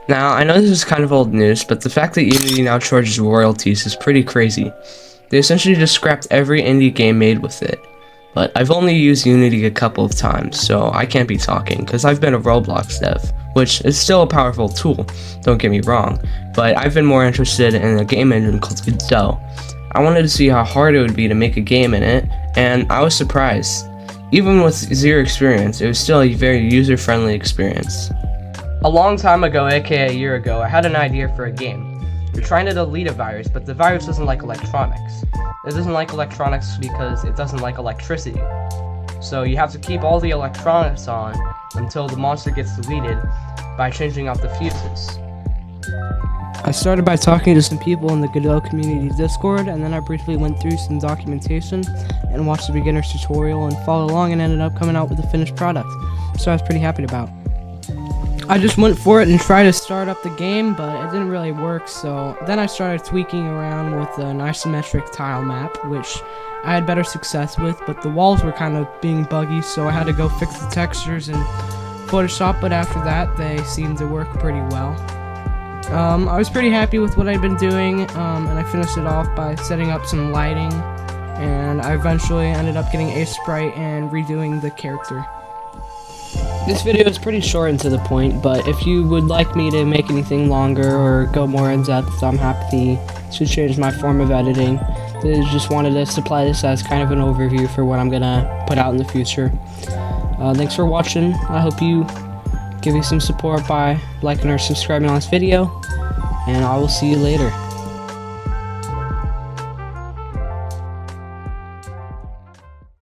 Now, I know this is kind of old news, but the fact that Unity now charges royalties is pretty crazy. They essentially just scrapped every indie game made with it. But I've only used Unity a couple of times, so I can't be talking, because I've been a Roblox dev, which is still a powerful tool, don't get me wrong, but I've been more interested in a game engine called Godot. I wanted to see how hard it would be to make a game in it, and I was surprised. Even with zero experience, it was still a very user-friendly experience. A long time ago, aka a year ago, I had an idea for a game. You're trying to delete a virus, but the virus doesn't like electronics. It doesn't like electronics because it doesn't like electricity. So you have to keep all the electronics on until the monster gets deleted by changing out the fuses. I started by talking to some people in the Godot community Discord, and then I briefly went through some documentation and watched the beginner's tutorial and followed along and ended up coming out with a finished product. So I was pretty happy about. I just went for it and tried to start up the game, but it didn't really work, so then I started tweaking around with an isometric tile map, which I had better success with, but the walls were kind of being buggy, so I had to go fix the textures in Photoshop, but after that, they seemed to work pretty well. I was pretty happy with what I'd been doing, and I finished it off by setting up some lighting, and I eventually ended up getting a sprite and redoing the character. This video is pretty short and to the point, but if you would like me to make anything longer or go more in depth, I'm happy to change my form of editing. I just wanted to supply this as kind of an overview for what I'm gonna put out in the future. Thanks for watching. I hope you give me some support by liking or subscribing on this video, and I will see you later.